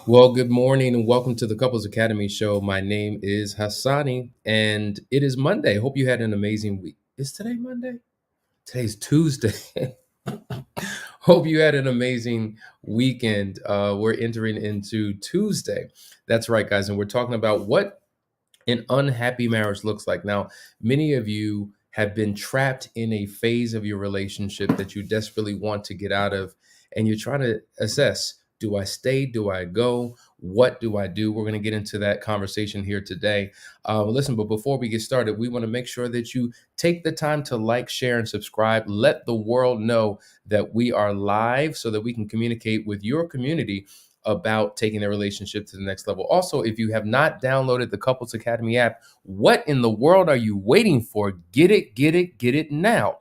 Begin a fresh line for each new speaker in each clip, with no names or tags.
Well, good morning and welcome to the Couples Academy show. My name is Hassani and it is Monday. Hope you had an amazing week. Is today Monday? Today's Tuesday. Hope you had an amazing weekend. We're entering into Tuesday. That's right, guys. And we're talking about what an unhappy marriage looks like. Now, many of you have been trapped in a phase of your relationship that you desperately want to get out of, and you're trying to assess, do I stay? Do I go? What do I do? We're going to get into that conversation here today. Listen, but before we get started, we want to make sure that you take the time to like, share, and subscribe. Let the world know that we are live so that we can communicate with your community about taking their relationship to the next level. Also, if you have not downloaded the Couples Academy app, what in the world are you waiting for? Get it, get it, get it now.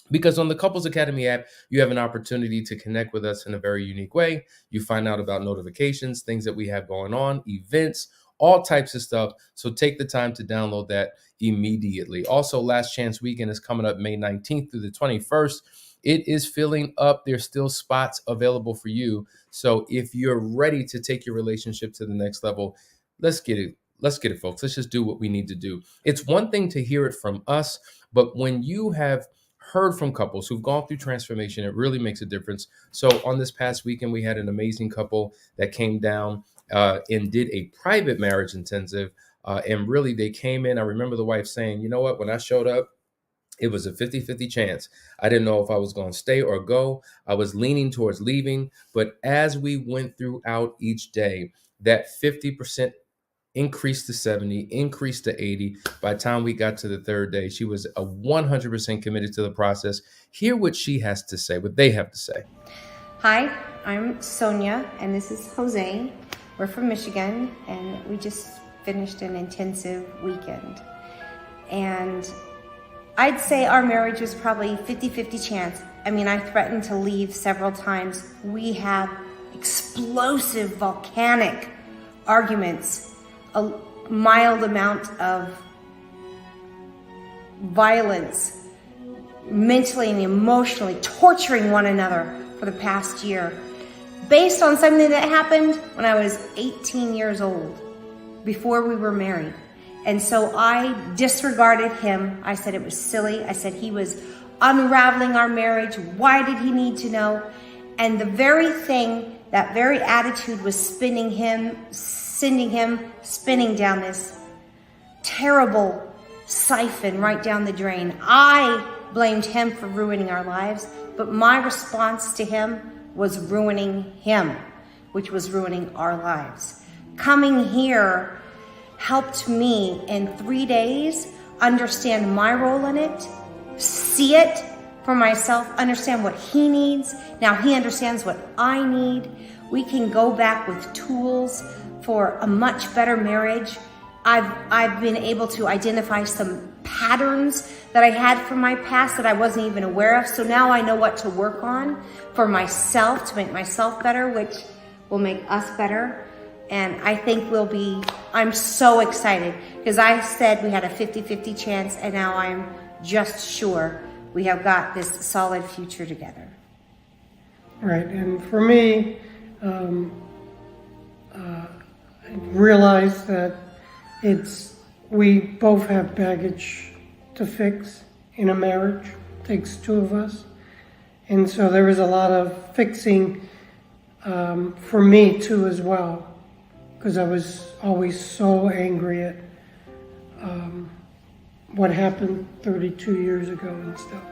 Because on the Couples Academy app, you have an opportunity to connect with us in a very unique way. You find out about notifications, things that we have going on, events, all types of stuff. So take the time to download that immediately. Also, Last Chance Weekend is coming up May 19th through the 21st. It is filling up. There's still spots available for you. So if you're ready to take your relationship to the next level, let's get it. Let's get it, folks. Let's just do what we need to do. It's one thing to hear it from us, but when you have heard from couples who've gone through transformation, it really makes a difference. So on this past weekend, we had an amazing couple that came down and did a private marriage intensive. And really, they came in. I remember the wife saying, you know what, when I showed up, it was a 50-50 chance. I didn't know if I was going to stay or go. I was leaning towards leaving. But as we went throughout each day, that 50% increased to 70, increased to 80. By the time we got to the third day, she was a 100% committed to the process. Hear what she has to say, what they have to say.
Hi, I'm Sonia, and this is Jose. We're from Michigan, and we just finished an intensive weekend. And I'd say our marriage was probably 50-50 chance. I mean, I threatened to leave several times. We had explosive, volcanic arguments, a mild amount of violence, mentally and emotionally torturing one another for the past year, based on something that happened when I was 18 years old, before we were married. And so I disregarded him. I said it was silly. I said he was unraveling our marriage. Why did he need to know? And the very thing, that very attitude was sending him spinning down this terrible siphon right down the drain. I blamed him for ruining our lives, but my response to him was ruining him, which was ruining our lives. Coming here helped me in 3 days understand my role in it, see it for myself, understand what he needs. Now he understands what I need. We can go back with tools for a much better marriage. I've been able to identify some patterns that I had from my past that I wasn't even aware of. So now I know what to work on for myself to make myself better, which will make us better. And I think I'm so excited because I said we had a 50-50 chance, and now I'm just sure we have got this solid future together.
Right, and for me, I realized that we both have baggage to fix in a marriage. It takes two of us. And so there was a lot of fixing for me too as well, because I was always so angry at what happened 32 years ago and stuff.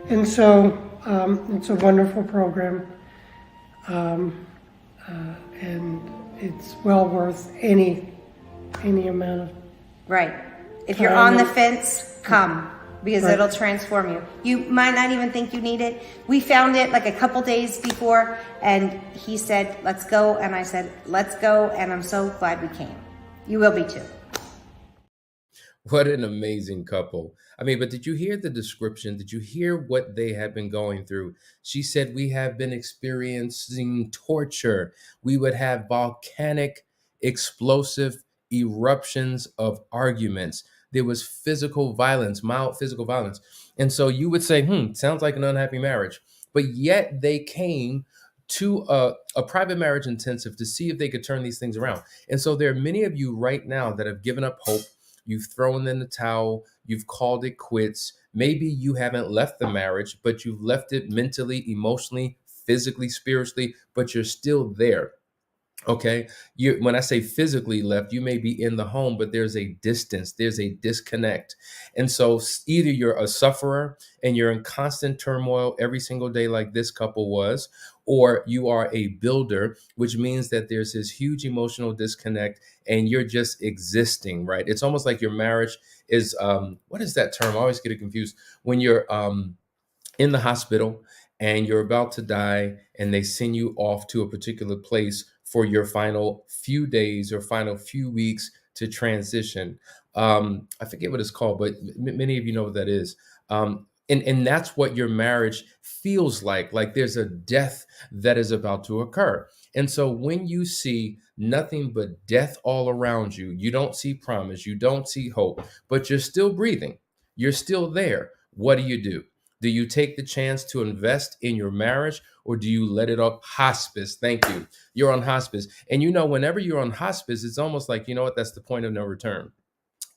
And so it's a wonderful program, and it's well worth any amount of
Right. If you're on the fence, come, because
Right.
it'll transform you. You might not even think you need it. We found it like a couple days before, and he said, let's go. And I said, let's go. And I'm so glad we came. You will be too.
What an amazing couple. I mean, but did you hear the description? Did you hear what they have been going through? She said, we have been experiencing torture. We would have volcanic, explosive eruptions of arguments. There was physical violence, mild physical violence. And so you would say, sounds like an unhappy marriage. But yet they came to a private marriage intensive to see if they could turn these things around. And so there are many of you right now that have given up hope. You've thrown in the towel, you've called it quits. Maybe you haven't left the marriage, but you've left it mentally, emotionally, physically, spiritually, but you're still there. Okay. When I say physically left, you may be in the home, but there's a distance, there's a disconnect. And so either you're a sufferer and you're in constant turmoil every single day, like this couple was, or you are a builder, which means that there's this huge emotional disconnect and you're just existing, right? It's almost like your marriage is, what is that term? I always get it confused. When you're, in the hospital and you're about to die and they send you off to a particular place for your final few days or final few weeks to transition. I forget what it's called, but many of you know what that is. And that's what your marriage feels like there's a death that is about to occur. And so when you see nothing but death all around you, you don't see promise, you don't see hope, but you're still breathing, you're still there. What do? Do you take the chance to invest in your marriage or do you let it up? Hospice. Thank you. You're on hospice. And whenever you're on hospice, it's almost like, that's the point of no return.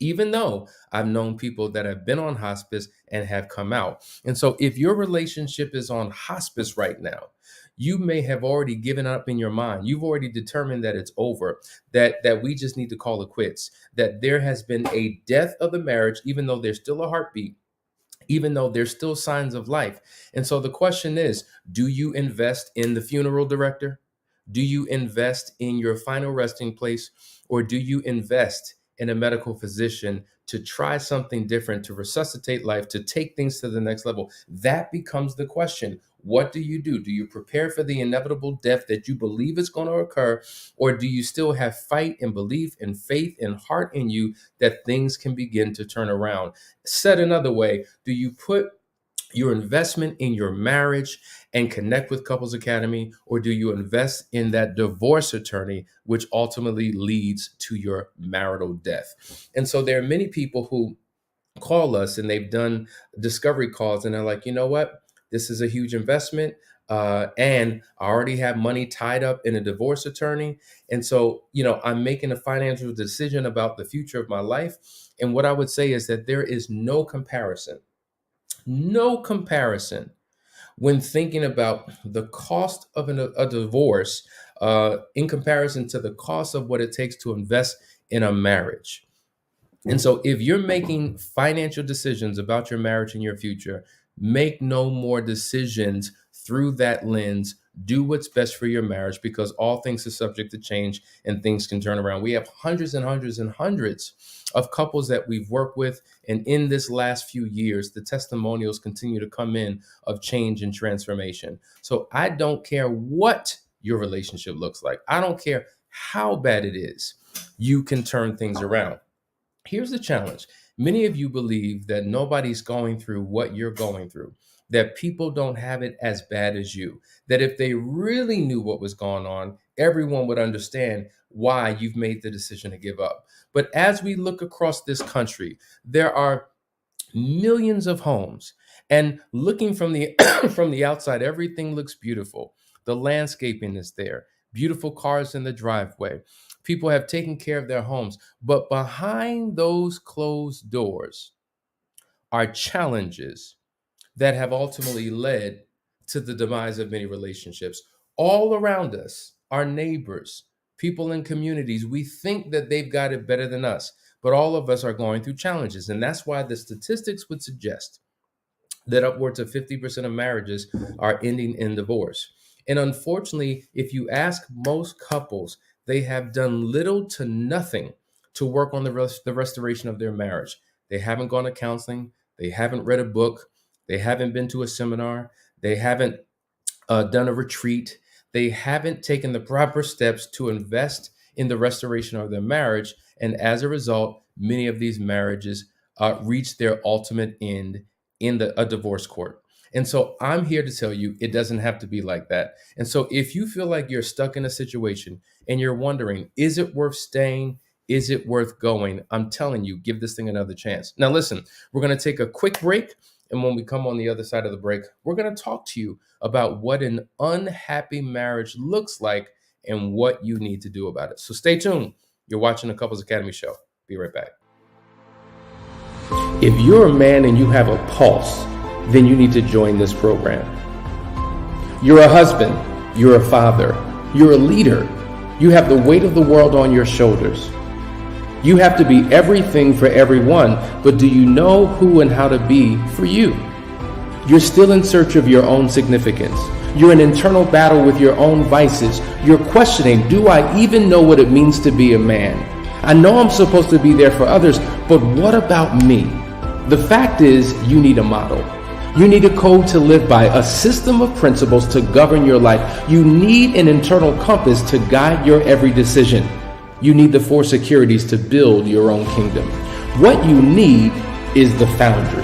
Even though I've known people that have been on hospice and have come out. And so if your relationship is on hospice right now, you may have already given up in your mind. You've already determined that it's over, that we just need to call it quits, that there has been a death of the marriage, even though there's still a heartbeat, even though there's still signs of life. And so the question is, do you invest in the funeral director? Do you invest in your final resting place? Or do you invest in a medical physician to try something different, to resuscitate life, to take things to the next level? That becomes the question. What do you do? Do you prepare for the inevitable death that you believe is going to occur? Or do you still have fight and belief and faith and heart in you that things can begin to turn around? Said another way, do you put your investment in your marriage and connect with Couples Academy, or do you invest in that divorce attorney, which ultimately leads to your marital death? And so there are many people who call us and they've done discovery calls and they're like, you know what? This is a huge investment. And I already have money tied up in a divorce attorney. And so, I'm making a financial decision about the future of my life. And what I would say is that there is no comparison when thinking about the cost of a divorce in comparison to the cost of what it takes to invest in a marriage. And so if you're making financial decisions about your marriage and your future, make no more decisions through that lens. Do what's best for your marriage, because all things are subject to change and things can turn around. We have hundreds and hundreds and hundreds of couples that we've worked with. And in this last few years, the testimonials continue to come in of change and transformation. So I don't care what your relationship looks like. I don't care how bad it is. You can turn things around. Here's the challenge. Many of you believe that nobody's going through what you're going through, that people don't have it as bad as you, that if they really knew what was going on, everyone would understand why you've made the decision to give up. But as we look across this country, there are millions of homes, and looking from the from the outside, everything looks beautiful. The landscaping is there, beautiful cars in the driveway. People have taken care of their homes, but behind those closed doors are challenges that have ultimately led to the demise of many relationships. All around us, our neighbors, people in communities, we think that they've got it better than us, but all of us are going through challenges. And that's why the statistics would suggest that upwards of 50% of marriages are ending in divorce. And unfortunately, if you ask most couples, they have done little to nothing to work on the restoration of their marriage. They haven't gone to counseling. They haven't read a book. They haven't been to a seminar. They haven't done a retreat. They haven't taken the proper steps to invest in the restoration of their marriage. And as a result, many of these marriages reach their ultimate end in a divorce court. And so I'm here to tell you it doesn't have to be like that. And so if you feel like you're stuck in a situation and you're wondering, is it worth staying? Is it worth going? I'm telling you, give this thing another chance. Now, listen, we're going to take a quick break. And when we come on the other side of the break, we're going to talk to you about what an unhappy marriage looks like and what you need to do about it. So stay tuned. You're watching the Couples Academy show. Be right back. If you're a man and you have a pulse, then you need to join this program. You're a husband, you're a father, you're a leader. You have the weight of the world on your shoulders. You have to be everything for everyone, but do you know who and how to be for you? You're still in search of your own significance. You're in internal battle with your own vices. You're questioning, do I even know what it means to be a man? I know I'm supposed to be there for others, but what about me? The fact is, you need a model. You need a code to live by, a system of principles to govern your life. You need an internal compass to guide your every decision. You need the 4 securities to build your own kingdom. What you need is the foundry.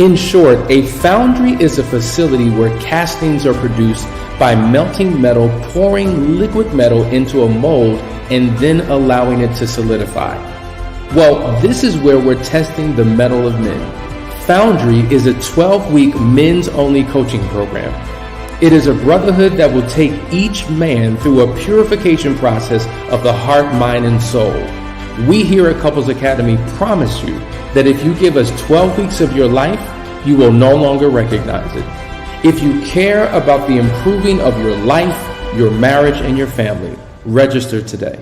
In short, a foundry is a facility where castings are produced by melting metal, pouring liquid metal into a mold, and then allowing it to solidify. Well, this is where we're testing the metal of men. Foundry is a 12-week men's-only coaching program. It is a brotherhood that will take each man through a purification process of the heart, mind, and soul. We here at Couples Academy promise you that if you give us 12 weeks of your life, you will no longer recognize it. If you care about the improving of your life, your marriage, and your family, register today.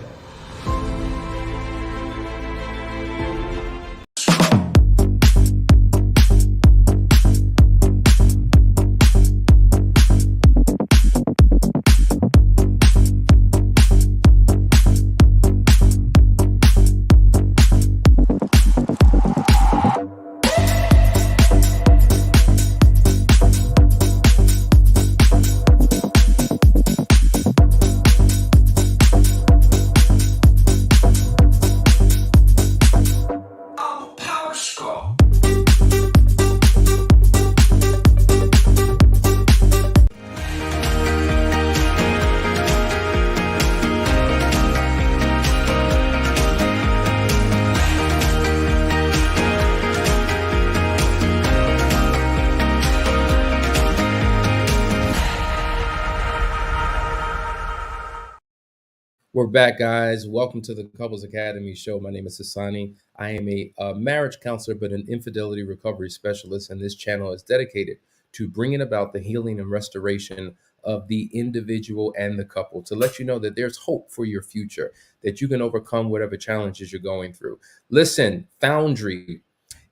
We're back, guys. Welcome to the Couples Academy show. My name is Hassani. I am a marriage counselor, but an infidelity recovery specialist, and this channel is dedicated to bringing about the healing and restoration of the individual and the couple, to let you know that there's hope for your future, that you can overcome whatever challenges you're going through. Listen, Foundry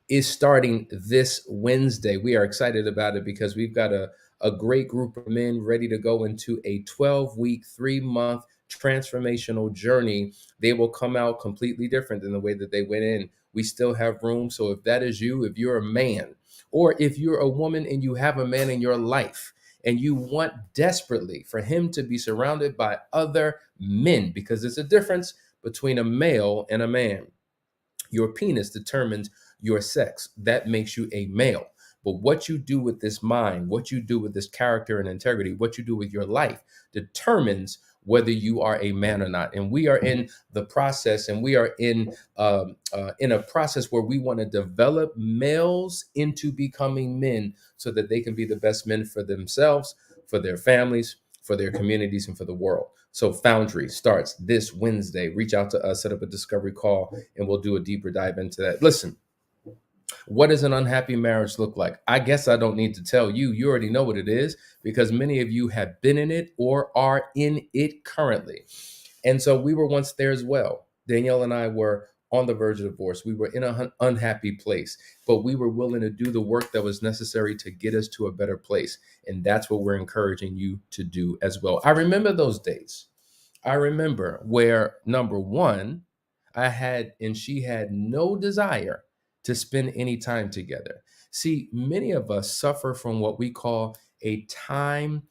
is starting this Wednesday. We are excited about it because we've got a great group of men ready to go into a 12-week, 3-month transformational journey. They will come out completely different than the way that they went in. We still have room. So if that is you, if you're a man, or if you're a woman and you have a man in your life and you want desperately for him to be surrounded by other men, because there's a difference between a male and a man. Your penis determines your sex. That makes you a male. But what you do with this mind, what you do with this character and integrity, what you do with your life determines whether you are a man or not. And we are in the process, and we are in a process where we want to develop males into becoming men so that they can be the best men for themselves, for their families, for their communities, and for the world. So Foundry starts this Wednesday. Reach out to us, set up a discovery call, and we'll do a deeper dive into that. Listen, what does an unhappy marriage look like? I guess I don't need to tell you. You already know what it is because many of you have been in it or are in it currently. And so we were once there as well. Danielle and I were on the verge of divorce. We were in an unhappy place, but we were willing to do the work that was necessary to get us to a better place. And that's what we're encouraging you to do as well. I remember those days. I remember where, number one, I had and she had no desire to spend any time together. See, many of us suffer from what we call a time-starved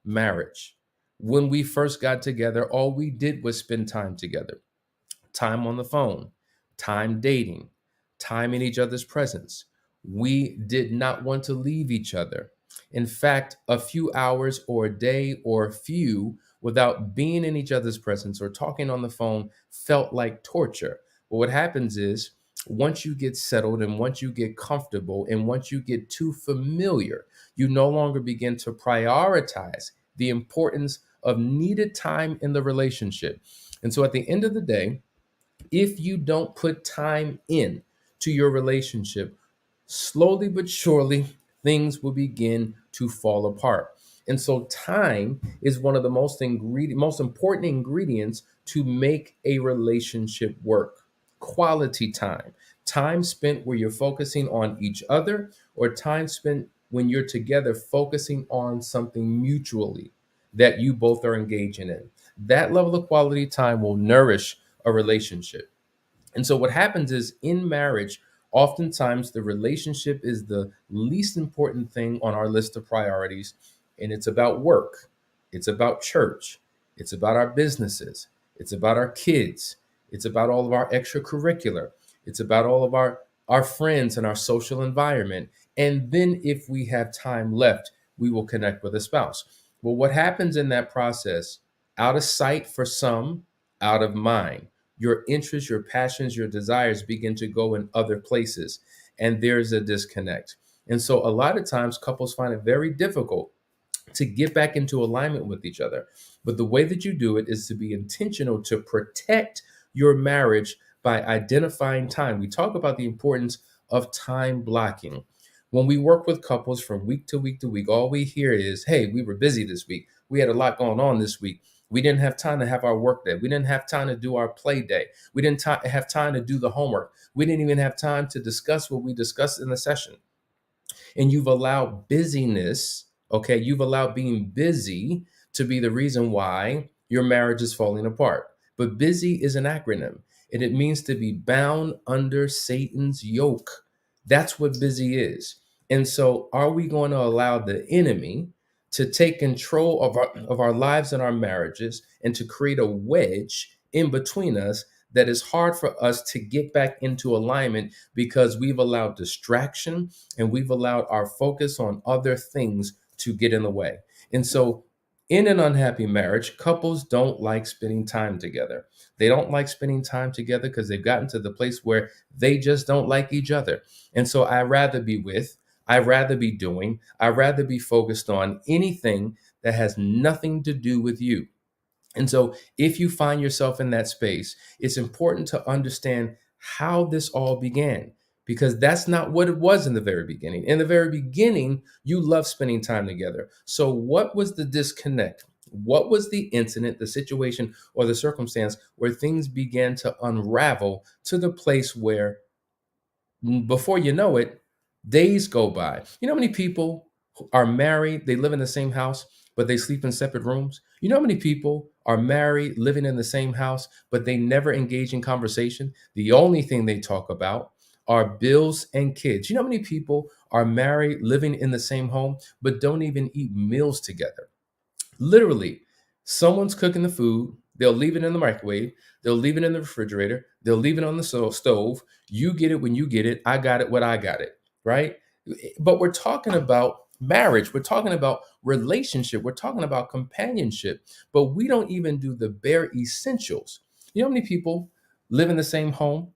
marriage. When we first got together, all we did was spend time together. Time on the phone, time dating, time in each other's presence. We did not want to leave each other. In fact, a few hours or a day or a few without being in each other's presence or talking on the phone felt like torture. But what happens is once you get settled and once you get comfortable and once you get too familiar, you no longer begin to prioritize the importance of needed time in the relationship. And so at the end of the day, if you don't put time in to your relationship, slowly but surely, things will begin to fall apart. And so, time is one of the most important ingredients to make a relationship work. Quality time, time spent where you're focusing on each other, or time spent when you're together focusing on something mutually that you both are engaging in. That level of quality time will nourish a relationship. And so what happens is in marriage, oftentimes the relationship is the least important thing on our list of priorities. And it's about work, it's about church, it's about our businesses, it's about our kids, it's about all of our extracurricular, it's about all of our friends and our social environment. And then if we have time left, we will connect with a spouse. Well, what happens in that process, out of sight for some, out of mind, your interests, your passions, your desires begin to go in other places, and there's a disconnect. And so, a lot of times, couples find it very difficult to get back into alignment with each other. But the way that you do it is to be intentional to protect your marriage by identifying time. We talk about the importance of time blocking. When we work with couples from week to week to week, all we hear is, hey, we were busy this week. We had a lot going on this week. We didn't have time to have our work day. We didn't have time to do our play day. We didn't have time to do the homework. We didn't even have time to discuss what we discussed in the session. And you've allowed busyness, okay, you've allowed being busy to be the reason why your marriage is falling apart. But busy is an acronym, and it means to be bound under Satan's yoke. That's what busy is. And so, are we going to allow the enemy to take control of our lives and our marriages and to create a wedge in between us that is hard for us to get back into alignment because we've allowed distraction and we've allowed our focus on other things to get in the way? And so, in an unhappy marriage, couples don't like spending time together. They don't like spending time together because they've gotten to the place where they just don't like each other. And so, I'd rather be doing, I'd rather be focused on anything that has nothing to do with you. And so, if you find yourself in that space, it's important to understand how this all began, because that's not what it was in the very beginning. In the very beginning, you loved spending time together. So, what was the disconnect? What was the incident, the situation, or the circumstance where things began to unravel to the place where before you know it, days go by? You know how many people who are married, they live in the same house, but they sleep in separate rooms? You know how many people are married, living in the same house, but they never engage in conversation? The only thing they talk about are bills and kids. You know how many people are married, living in the same home, but don't even eat meals together? Literally, someone's cooking the food, they'll leave it in the microwave, they'll leave it in the refrigerator, they'll leave it on the stove. You get it when you get it, I got it when I got it, right? But we're talking about marriage, we're talking about relationship, we're talking about companionship, but we don't even do the bare essentials. You know how many people live in the same home?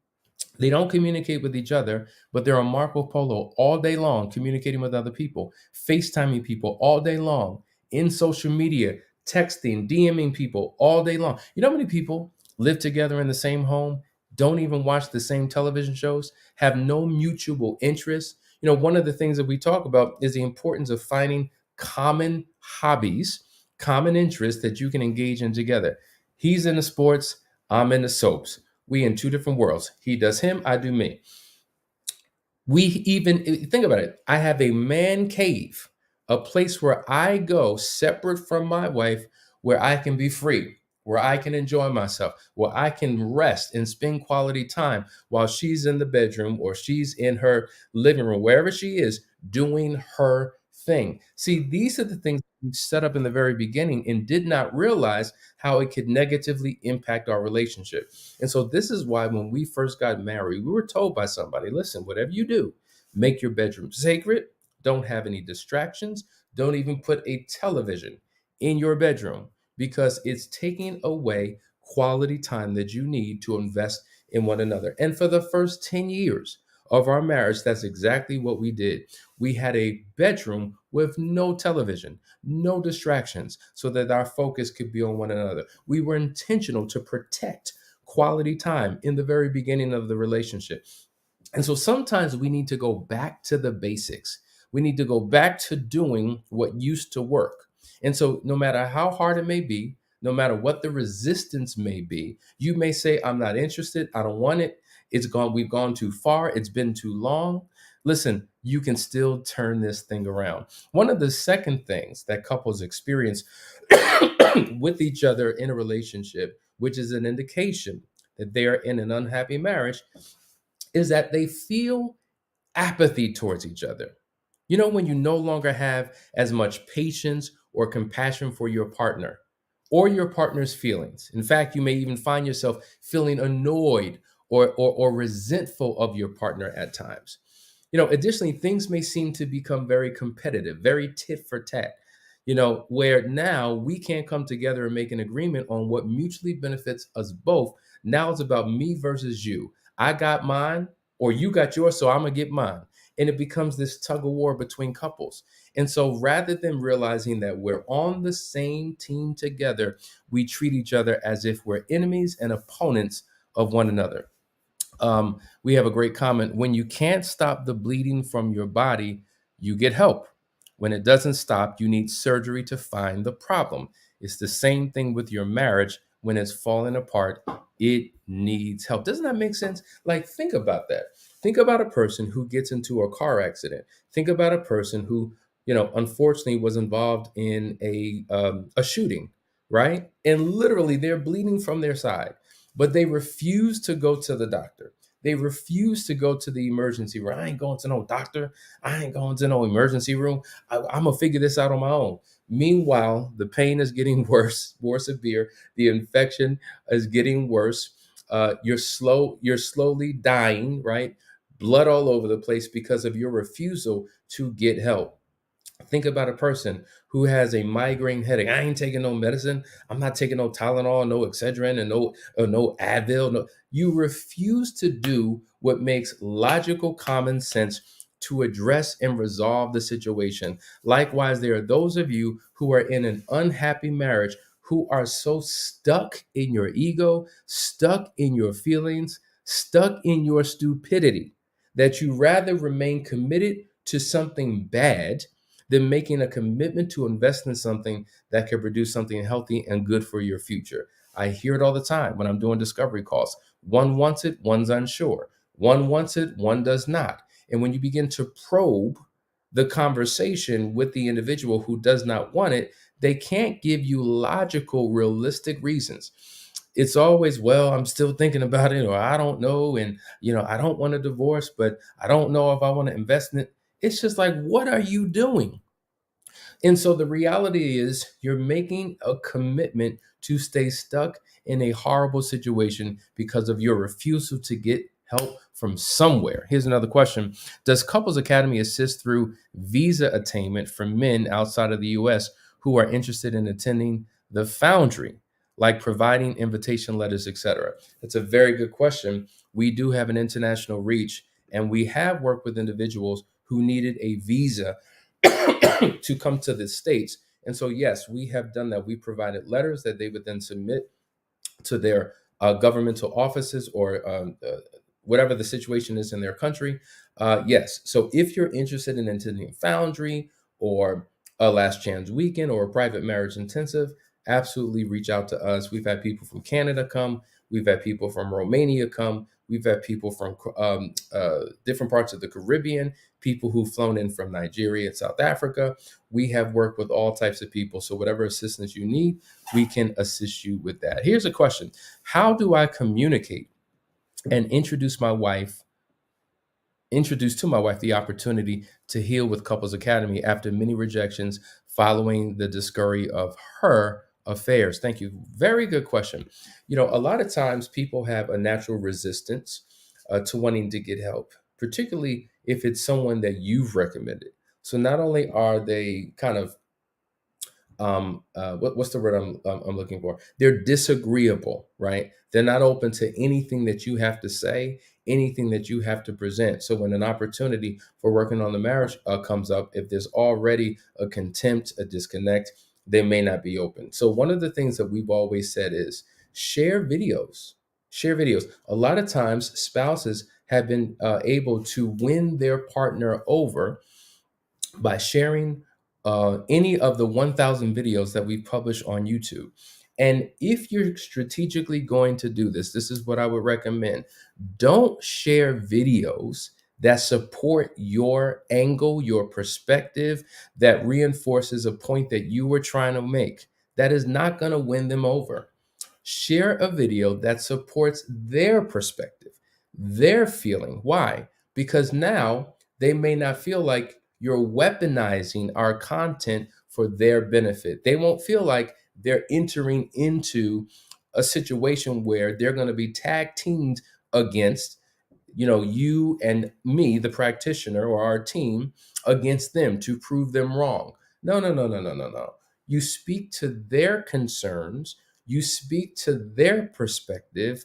They don't communicate with each other, but they're on Marco Polo all day long, communicating with other people, FaceTiming people all day long, in social media, texting, DMing people all day long. You know how many people live together in the same home, don't even watch the same television shows, have no mutual interests? You know, one of the things that we talk about is the importance of finding common hobbies, common interests that you can engage in together. He's into sports, I'm into soaps. We in two different worlds. He does him, I do me. We even think about it. I have a man cave, a place where I go separate from my wife, where I can be free, where I can enjoy myself, where I can rest and spend quality time while she's in the bedroom or she's in her living room, wherever she is, doing her thing. See, these are the things we set up in the very beginning and did not realize how it could negatively impact our relationship. And so this is why when we first got married, we were told by somebody, listen, whatever you do, make your bedroom sacred. Don't have any distractions. Don't even put a television in your bedroom because it's taking away quality time that you need to invest in one another. And for the first 10 years of our marriage, that's exactly what we did. We had a bedroom with no television, no distractions, so that our focus could be on one another. We were intentional to protect quality time in the very beginning of the relationship. And so sometimes we need to go back to the basics. We need to go back to doing what used to work. And so no matter how hard it may be, no matter what the resistance may be, you may say, I'm not interested. I don't want it. It's gone. We've gone too far. It's been too long. Listen, you can still turn this thing around. One of the second things that couples experience with each other in a relationship, which is an indication that they are in an unhappy marriage, is that they feel apathy towards each other. You know, when you no longer have as much patience or compassion for your partner or your partner's feelings. In fact, you may even find yourself feeling annoyed or resentful of your partner at times. Additionally, things may seem to become very competitive, very tit for tat, where now we can't come together and make an agreement on what mutually benefits us both. Now it's about me versus you. I got mine, or you got yours, so I'm going to get mine. And it becomes this tug of war between couples. And so rather than realizing that we're on the same team together, we treat each other as if we're enemies and opponents of one another. We have a great comment. When you can't stop the bleeding from your body, you get help. When it doesn't stop, you need surgery to find the problem. It's the same thing with your marriage. When it's falling apart, it needs help. Doesn't that make sense? Like, think about that. Think about a person who gets into a car accident. Think about a person who, unfortunately was involved in a shooting, right? And literally they're bleeding from their side, but they refuse to go to the doctor. They refuse to go to the emergency room. I ain't going to no doctor. I ain't going to no emergency room. I'm going to figure this out on my own. Meanwhile, the pain is getting worse, more severe. The infection is getting worse. You're slowly dying, right? Blood all over the place because of your refusal to get help. Think about a person who has a migraine headache. I ain't taking no medicine. I'm not taking no Tylenol, no Excedrin, and no Advil. No, you refuse to do what makes logical common sense to address and resolve the situation. Likewise, there are those of you who are in an unhappy marriage who are so stuck in your ego, stuck in your feelings, stuck in your stupidity that you rather remain committed to something bad than making a commitment to invest in something that can produce something healthy and good for your future. I hear it all the time when I'm doing discovery calls. One wants it, one's unsure. One wants it, one does not. And when you begin to probe the conversation with the individual who does not want it, they can't give you logical, realistic reasons. It's always, well, I'm still thinking about it, or I don't know. And, I don't want a divorce, but I don't know if I want to invest in it. It's just like, what are you doing? And so the reality is, you're making a commitment to stay stuck in a horrible situation because of your refusal to get help from somewhere. Here's another question. Does Couples Academy assist through visa attainment for men outside of the US who are interested in attending the Foundry, like providing invitation letters, etc.? That's a very good question. We do have an international reach, and we have worked with individuals who needed a visa to come to the States. And so, yes, we have done that. We provided letters that they would then submit to their governmental offices, or whatever the situation is in their country. Yes. So if you're interested in attending Foundry, or a Last Chance Weekend, or a private marriage intensive, absolutely reach out to us. We've had people from Canada come. We've had people from Romania come. We've had people from different parts of the Caribbean, people who've flown in from Nigeria and South Africa. We have worked with all types of people. So whatever assistance you need, we can assist you with that. Here's a question. How do I communicate and introduce to my wife the opportunity to heal with Couples Academy after many rejections following the discovery of her affairs? Thank you. Very good question. A lot of times people have a natural resistance to wanting to get help, particularly if it's someone that you've recommended. So not only are they kind of what's the word I'm looking for? They're disagreeable, right? They're not open to anything that you have to say, anything that you have to present. So when an opportunity for working on the marriage comes up, if there's already a contempt, a disconnect, they may not be open. So one of the things that we've always said is share videos. Share videos. A lot of times, spouses have been able to win their partner over by sharing any of the 1,000 videos that we've published on YouTube. And if you're strategically going to do this, this is what I would recommend. Don't share videos that support your angle, your perspective, that reinforces a point that you were trying to make. That is not going to win them over. Share a video that supports their perspective, their feeling. Why? Because now they may not feel like you're weaponizing our content for their benefit. They won't feel like they're entering into a situation where they're going to be tag teamed against, you and me, the practitioner, or our team, against them to prove them wrong. No, no, no, no, no, no, no. You speak to their concerns, you speak to their perspective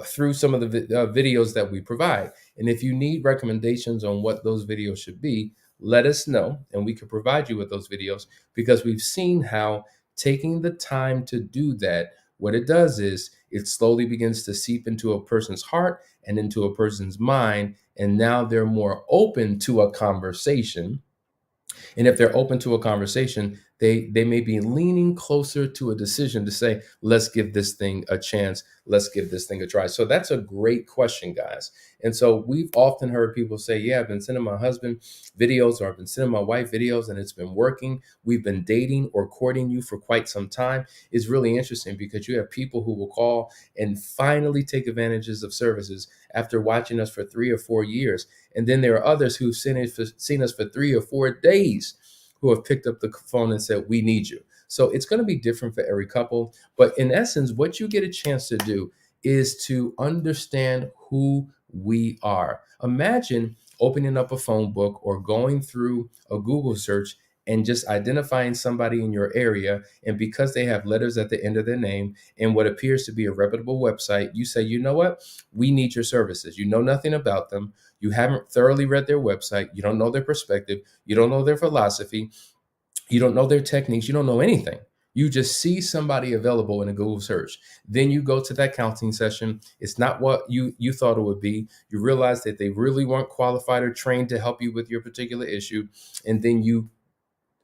through some of the videos that we provide. And if you need recommendations on what those videos should be, let us know and we can provide you with those videos, because we've seen how taking the time to do that, what it does is it slowly begins to seep into a person's heart and into a person's mind. And now they're more open to a conversation. And if they're open to a conversation, they may be leaning closer to a decision to say, let's give this thing a chance. Let's give this thing a try. So that's a great question, guys. And so we've often heard people say, yeah, I've been sending my husband videos, or I've been sending my wife videos, and it's been working. We've been dating or courting you for quite some time. It's really interesting because you have people who will call and finally take advantages of services after watching us for 3 or 4 years. And then there are others who've seen us for 3 or 4 days, who have picked up the phone and said, we need you. So it's going to be different for every couple. But in essence, what you get a chance to do is to understand who we are. Imagine opening up a phone book or going through a Google search and just identifying somebody in your area. And because they have letters at the end of their name and what appears to be a reputable website, you say, you know what? We need your services. You know nothing about them. You haven't thoroughly read their website. You don't know their perspective. You don't know their philosophy. You don't know their techniques. You don't know anything. You just see somebody available in a Google search. Then you go to that counseling session. It's not what you thought it would be. You realize that they really weren't qualified or trained to help you with your particular issue. And then you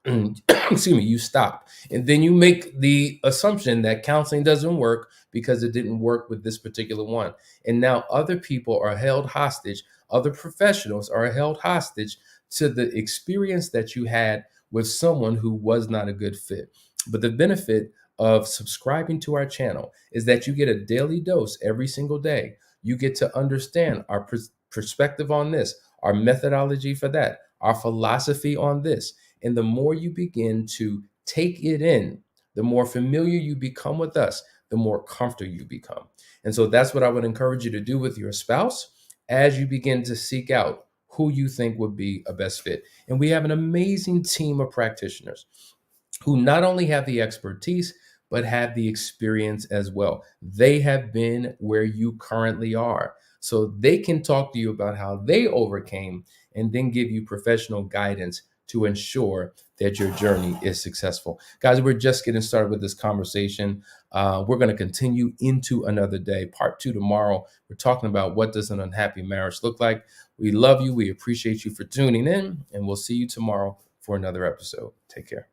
excuse me, you stop. And then you make the assumption that counseling doesn't work because it didn't work with this particular one. And now other people are held hostage, other professionals are held hostage to the experience that you had with someone who was not a good fit. But the benefit of subscribing to our channel is that you get a daily dose every single day. You get to understand our perspective on this, our methodology for that, our philosophy on this. And the more you begin to take it in, the more familiar you become with us, the more comfortable you become. And so that's what I would encourage you to do with your spouse as you begin to seek out who you think would be a best fit. And we have an amazing team of practitioners who not only have the expertise, but have the experience as well. They have been where you currently are. So they can talk to you about how they overcame and then give you professional guidance to ensure that your journey is successful. Guys, we're just getting started with this conversation. We're going to continue into another day. Part 2 tomorrow. We're talking about what does an unhappy marriage look like. We love you. We appreciate you for tuning in, and we'll see you tomorrow for another episode. Take care.